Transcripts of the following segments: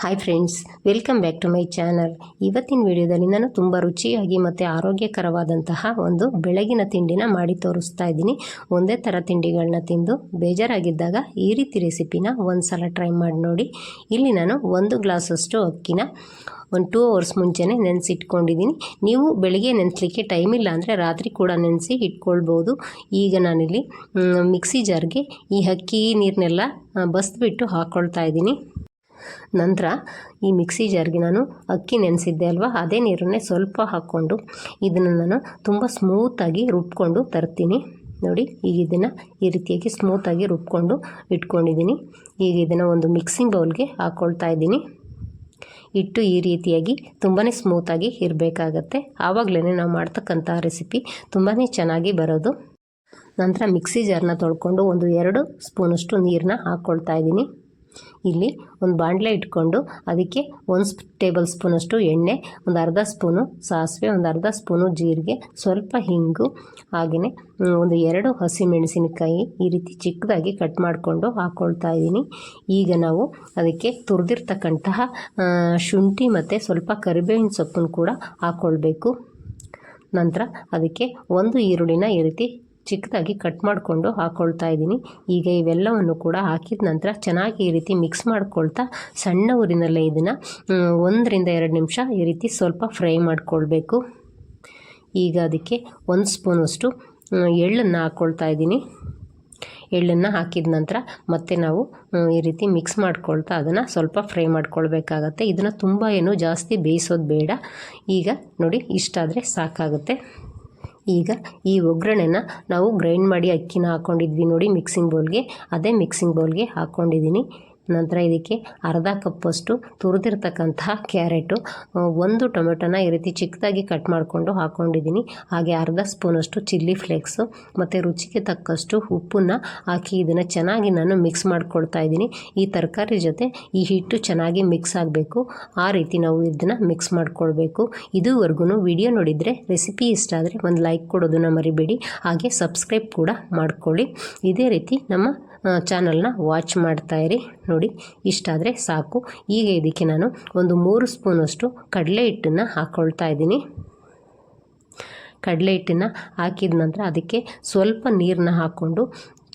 Hi friends, welcome back to my channel. ಇವತ್ತಿನ ವಿಡಿಯೋದಲ್ಲಿ ನಾನು ತುಂಬ ರುಚಿಯಾಗಿ ಮತ್ತು ಆರೋಗ್ಯಕರವಾದಂತಹ ಒಂದು ಬೆಳಗಿನ ತಿಂಡಿನ ಮಾಡಿ ತೋರಿಸ್ತಾ ಇದ್ದೀನಿ. ಒಂದೇ ಥರ ತಿಂಡಿಗಳನ್ನ ತಿಂದು ಬೇಜಾರಾಗಿದ್ದಾಗ ಈ ರೀತಿ ರೆಸಿಪಿನ ಒಂದು ಸಲ ಟ್ರೈ ಮಾಡಿ ನೋಡಿ. ಇಲ್ಲಿ ನಾನು 1 ಗ್ಲಾಸಷ್ಟು ಅಕ್ಕಿನ ಒಂದು 2 ಅವರ್ಸ್ ಮುಂಚೆನೇ ನೆನೆಸಿಟ್ಕೊಂಡಿದ್ದೀನಿ. ನೀವು ಬೆಳಿಗ್ಗೆ ನೆನೆಸಲಿಕ್ಕೆ ಟೈಮ್ ಇಲ್ಲ ಅಂದರೆ ರಾತ್ರಿ ಕೂಡ ನೆನೆಸಿ ಇಟ್ಕೊಳ್ಬೋದು. ಈಗ ನಾನಿಲ್ಲಿ ಮಿಕ್ಸಿ ಜಾರ್ಗೆ ಈ ಅಕ್ಕಿ ನೀರನ್ನೆಲ್ಲ ಬಸ್ಬಿಟ್ಟು ಹಾಕ್ಕೊಳ್ತಾ ಇದ್ದೀನಿ. ನಂತರ ಈ ಮಿಕ್ಸಿ ಜಾರ್ಗೆ ನಾನು ಅಕ್ಕಿ ನೆನೆಸಿದ್ದೆ ಅಲ್ವಾ, ಅದೇ ನೀರನ್ನೇ ಸ್ವಲ್ಪ ಹಾಕ್ಕೊಂಡು ಇದನ್ನು ನಾನು ತುಂಬ ಸ್ಮೂತಾಗಿ ರುಬ್ಕೊಂಡು ತರ್ತೀನಿ. ನೋಡಿ, ಈಗ ಇದನ್ನು ಈ ರೀತಿಯಾಗಿ ಸ್ಮೂತಾಗಿ ರುಬ್ಕೊಂಡು ಇಟ್ಕೊಂಡಿದ್ದೀನಿ. ಈಗ ಇದನ್ನು ಒಂದು ಮಿಕ್ಸಿಂಗ್ ಬೌಲ್ಗೆ ಹಾಕ್ಕೊಳ್ತಾ ಇದ್ದೀನಿ. ಇಟ್ಟು ಈ ರೀತಿಯಾಗಿ ತುಂಬಾ ಸ್ಮೂತಾಗಿ ಇರಬೇಕಾಗತ್ತೆ. ಆವಾಗಲೇ ನಾವು ಮಾಡ್ತಕ್ಕಂಥ ರೆಸಿಪಿ ತುಂಬಾ ಚೆನ್ನಾಗಿ ಬರೋದು. ನಂತರ ಮಿಕ್ಸಿ ಜಾರ್ನ ತೊಳ್ಕೊಂಡು ಒಂದು 2 ಸ್ಪೂನಷ್ಟು ನೀರನ್ನ ಹಾಕ್ಕೊಳ್ತಾ ಇದ್ದೀನಿ. ಇಲ್ಲಿ ಒಂದು ಬಾಣಲೆ ಇಟ್ಕೊಂಡು ಅದಕ್ಕೆ 1 ಟೇಬಲ್ ಸ್ಪೂನಷ್ಟು ಎಣ್ಣೆ, ಒಂದು ಅರ್ಧ ಸ್ಪೂನು ಸಾಸಿವೆ, ಒಂದು ಅರ್ಧ ಸ್ಪೂನು ಜೀರಿಗೆ, ಸ್ವಲ್ಪ ಹಿಂಗು, ಹಾಗೆಯೇ ಒಂದು 2 ಹಸಿಮೆಣಸಿನಕಾಯಿ ಈ ರೀತಿ ಚಿಕ್ಕದಾಗಿ ಕಟ್ ಮಾಡಿಕೊಂಡು ಹಾಕ್ಕೊಳ್ತಾ ಇದ್ದೀನಿ. ಈಗ ನಾವು ಅದಕ್ಕೆ ತುರಿದಿರ್ತಕ್ಕಂತಹ ಶುಂಠಿ ಮತ್ತು ಸ್ವಲ್ಪ ಕರಿಬೇವಿನ ಸೊಪ್ಪನ್ನು ಕೂಡ ಹಾಕ್ಕೊಳ್ಬೇಕು. ನಂತರ ಅದಕ್ಕೆ 1 ಈರುಳ್ಳಿನ ಈ ರೀತಿ ಚಿಕ್ಕದಾಗಿ ಕಟ್ ಮಾಡಿಕೊಂಡು ಹಾಕ್ಕೊಳ್ತಾ ಇದ್ದೀನಿ. ಈಗ ಇವೆಲ್ಲವನ್ನು ಕೂಡ ಹಾಕಿದ ನಂತರ ಚೆನ್ನಾಗಿ ಈ ರೀತಿ ಮಿಕ್ಸ್ ಮಾಡ್ಕೊಳ್ತಾ ಸಣ್ಣ ಊರಿನಲ್ಲೇ ಇದನ್ನು 1 ರಿಂದ 2 ನಿಮಿಷ ಈ ರೀತಿ ಸ್ವಲ್ಪ ಫ್ರೈ ಮಾಡ್ಕೊಳ್ಬೇಕು. ಈಗ ಅದಕ್ಕೆ 1 ಸ್ಪೂನಷ್ಟು ಎಳ್ಳನ್ನು ಹಾಕ್ಕೊಳ್ತಾ ಇದ್ದೀನಿ. ಎಳ್ಳನ್ನು ಹಾಕಿದ ನಂತರ ಮತ್ತೆ ನಾವು ಈ ರೀತಿ ಮಿಕ್ಸ್ ಮಾಡ್ಕೊಳ್ತಾ ಅದನ್ನು ಸ್ವಲ್ಪ ಫ್ರೈ ಮಾಡ್ಕೊಳ್ಬೇಕಾಗತ್ತೆ. ಇದನ್ನು ತುಂಬ ಜಾಸ್ತಿ ಬೇಯಿಸೋದು ಬೇಡ. ಈಗ ನೋಡಿ, ಇಷ್ಟಾದರೆ ಸಾಕಾಗುತ್ತೆ. ಈಗ ಈ ಒಗ್ಗರಣೆನ ನಾವು ಗ್ರೈಂಡ್ ಮಾಡಿ ಅಕ್ಕಿನ ಹಾಕ್ಕೊಂಡಿದ್ವಿ ನೋಡಿ ಮಿಕ್ಸಿಂಗ್ ಬೌಲ್ಗೆ, ಅದೇ ಮಿಕ್ಸಿಂಗ್ ಬೌಲ್ಗೆ ಹಾಕ್ಕೊಂಡಿದ್ದೀನಿ. ನಂತರ ಇದಕ್ಕೆ ಅರ್ಧ ಕಪ್ಪಷ್ಟು ತುರಿದಿರ್ತಕ್ಕಂತಹ ಕ್ಯಾರೆಟು, 1 ಟೊಮೆಟೊನ ಈ ರೀತಿ ಚಿಕ್ಕದಾಗಿ ಕಟ್ ಮಾಡಿಕೊಂಡು ಹಾಕ್ಕೊಂಡಿದ್ದೀನಿ. ಹಾಗೆ ಅರ್ಧ ಸ್ಪೂನಷ್ಟು ಚಿಲ್ಲಿ ಫ್ಲೇಕ್ಸು ಮತ್ತು ರುಚಿಗೆ ತಕ್ಕಷ್ಟು ಉಪ್ಪನ್ನು ಹಾಕಿ ಇದನ್ನು ಚೆನ್ನಾಗಿ ನಾನು ಮಿಕ್ಸ್ ಮಾಡ್ಕೊಳ್ತಾ ಇದ್ದೀನಿ. ಈ ತರಕಾರಿ ಜೊತೆ ಈ ಹಿಟ್ಟು ಚೆನ್ನಾಗಿ ಮಿಕ್ಸ್ ಆಗಬೇಕು, ಆ ರೀತಿ ನಾವು ಇದನ್ನು ಮಿಕ್ಸ್ ಮಾಡ್ಕೊಳ್ಬೇಕು. ಇದುವರೆಗೂ ವಿಡಿಯೋ ನೋಡಿದರೆ ರೆಸಿಪಿ ಇಷ್ಟ ಆದರೆ ಒಂದು ಲೈಕ್ ಕೊಡೋದನ್ನು ಮರಿಬೇಡಿ. ಹಾಗೆ ಸಬ್ಸ್ಕ್ರೈಬ್ ಕೂಡ ಮಾಡ್ಕೊಳ್ಳಿ. ಇದೇ ರೀತಿ ನಮ್ಮ ಚಾನಲ್ನ ವಾಚ್ ಮಾಡ್ತಾಯಿರಿ. ನೋಡಿ, ಇಷ್ಟಾದರೆ ಸಾಕು. ಈಗ ಇದಕ್ಕೆ ನಾನು ಒಂದು 3 ಸ್ಪೂನಷ್ಟು ಕಡಲೆ ಹಿಟ್ಟನ್ನು ಹಾಕ್ಕೊಳ್ತಾ ಇದ್ದೀನಿ. ಕಡಲೆ ಹಿಟ್ಟನ್ನು ಹಾಕಿದ ನಂತರ ಅದಕ್ಕೆ ಸ್ವಲ್ಪ ನೀರನ್ನ ಹಾಕ್ಕೊಂಡು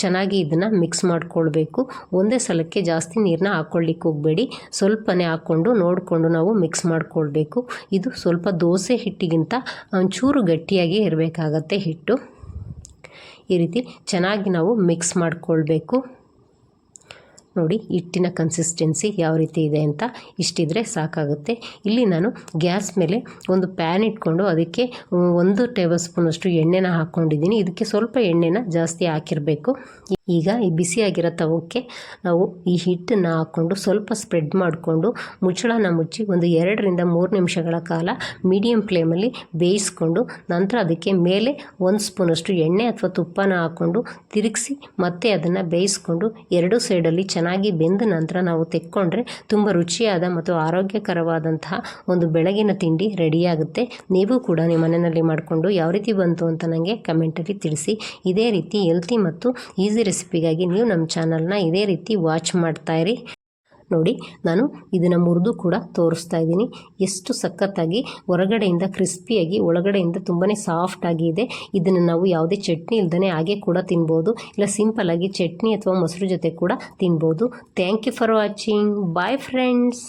ಚೆನ್ನಾಗಿ ಇದನ್ನು ಮಿಕ್ಸ್ ಮಾಡ್ಕೊಳ್ಬೇಕು. ಒಂದೇ ಸಲಕ್ಕೆ ಜಾಸ್ತಿ ನೀರನ್ನ ಹಾಕ್ಕೊಳ್ಳಿಕ್ಕೆ ಹೋಗಬೇಡಿ, ಸ್ವಲ್ಪನೇ ಹಾಕ್ಕೊಂಡು ನೋಡಿಕೊಂಡು ನಾವು ಮಿಕ್ಸ್ ಮಾಡ್ಕೊಳ್ಬೇಕು. ಇದು ಸ್ವಲ್ಪ ದೋಸೆ ಹಿಟ್ಟಿಗಿಂತ ಒಂಚೂರು ಗಟ್ಟಿಯಾಗಿ ಇರಬೇಕಾಗತ್ತೆ ಹಿಟ್ಟು. ಈ ರೀತಿ ಚೆನ್ನಾಗಿ ನಾವು ಮಿಕ್ಸ್ ಮಾಡ್ಕೊಳ್ಬೇಕು. ನೋಡಿ, ಹಿಟ್ಟಿನ ಕನ್ಸಿಸ್ಟೆನ್ಸಿ ಯಾವ ರೀತಿ ಇದೆ ಅಂತ, ಇಷ್ಟಿದ್ರೆ ಸಾಕಾಗುತ್ತೆ. ಇಲ್ಲಿ ನಾನು ಗ್ಯಾಸ್ ಮೇಲೆ ಒಂದು ಪ್ಯಾನ್ ಇಟ್ಕೊಂಡು ಅದಕ್ಕೆ 1 ಟೇಬಲ್ ಸ್ಪೂನಷ್ಟು ಎಣ್ಣೆನ ಹಾಕ್ಕೊಂಡಿದ್ದೀನಿ. ಇದಕ್ಕೆ ಸ್ವಲ್ಪ ಎಣ್ಣೆನ ಜಾಸ್ತಿ ಹಾಕಿರಬೇಕು. ಈಗ ಈ ಬಿಸಿಯಾಗಿರೋ ತವಕ್ಕೆ ನಾವು ಈ ಹಿಟ್ಟನ್ನು ಹಾಕ್ಕೊಂಡು ಸ್ವಲ್ಪ ಸ್ಪ್ರೆಡ್ ಮಾಡಿಕೊಂಡು ಮುಚ್ಚಳನ ಮುಚ್ಚಿ ಒಂದು 2 ರಿಂದ 3 ನಿಮಿಷಗಳ ಕಾಲ ಮೀಡಿಯಮ್ ಫ್ಲೇಮಲ್ಲಿ ಬೇಯಿಸ್ಕೊಂಡು ನಂತರ ಅದಕ್ಕೆ ಮೇಲೆ 1 ಸ್ಪೂನಷ್ಟು ಎಣ್ಣೆ ಅಥವಾ ತುಪ್ಪನ ಹಾಕ್ಕೊಂಡು ತಿರುಗಿಸಿ ಮತ್ತೆ ಅದನ್ನು ಬೇಯಿಸ್ಕೊಂಡು 2 ಸೈಡಲ್ಲಿ ಚೆನ್ನಾಗಿ ಬೆಂದ ನಂತರ ನಾವು ತೆಕ್ಕೊಂಡ್ರೆ ತುಂಬ ರುಚಿಯಾದ ಮತ್ತು ಆರೋಗ್ಯಕರವಾದಂತಹ ಒಂದು ಬೆಳಗಿನ ತಿಂಡಿ ರೆಡಿಯಾಗುತ್ತೆ. ನೀವು ಕೂಡ ನಿಮ್ಮ ಮನೆಯಲ್ಲಿ ಮಾಡಿಕೊಂಡು ಯಾವ ರೀತಿ ಬಂತು ಅಂತ ನನಗೆ ಕಮೆಂಟಲ್ಲಿ ತಿಳಿಸಿ. ಇದೇ ರೀತಿ ಹೆಲ್ತಿ ಮತ್ತು ಈಸಿ ರೆಸಿಪಿಗಾಗಿ ನೀವು ನಮ್ಮ ಚಾನಲ್ನ ಇದೇ ರೀತಿ ವಾಚ್ ಮಾಡ್ತಾಯಿರಿ. ನೋಡಿ, ನಾನು ಇದನ್ನು ಮುರಿದು ಕೂಡ ತೋರಿಸ್ತಾ ಇದ್ದೀನಿ. ಎಷ್ಟು ಸಖತ್ತಾಗಿ ಹೊರಗಡೆಯಿಂದ ಕ್ರಿಸ್ಪಿಯಾಗಿ ಒಳಗಡೆಯಿಂದ ತುಂಬಾ ಸಾಫ್ಟಾಗಿ ಇದೆ. ಇದನ್ನು ನಾವು ಯಾವುದೇ ಚಟ್ನಿ ಇಲ್ದೇ ಹಾಗೆ ಕೂಡ ತಿನ್ಬೋದು, ಇಲ್ಲ ಸಿಂಪಲ್ಲಾಗಿ ಚಟ್ನಿ ಅಥವಾ ಮೊಸರು ಜೊತೆ ಕೂಡ ತಿನ್ಬೋದು. Thank you for watching. Bye friends.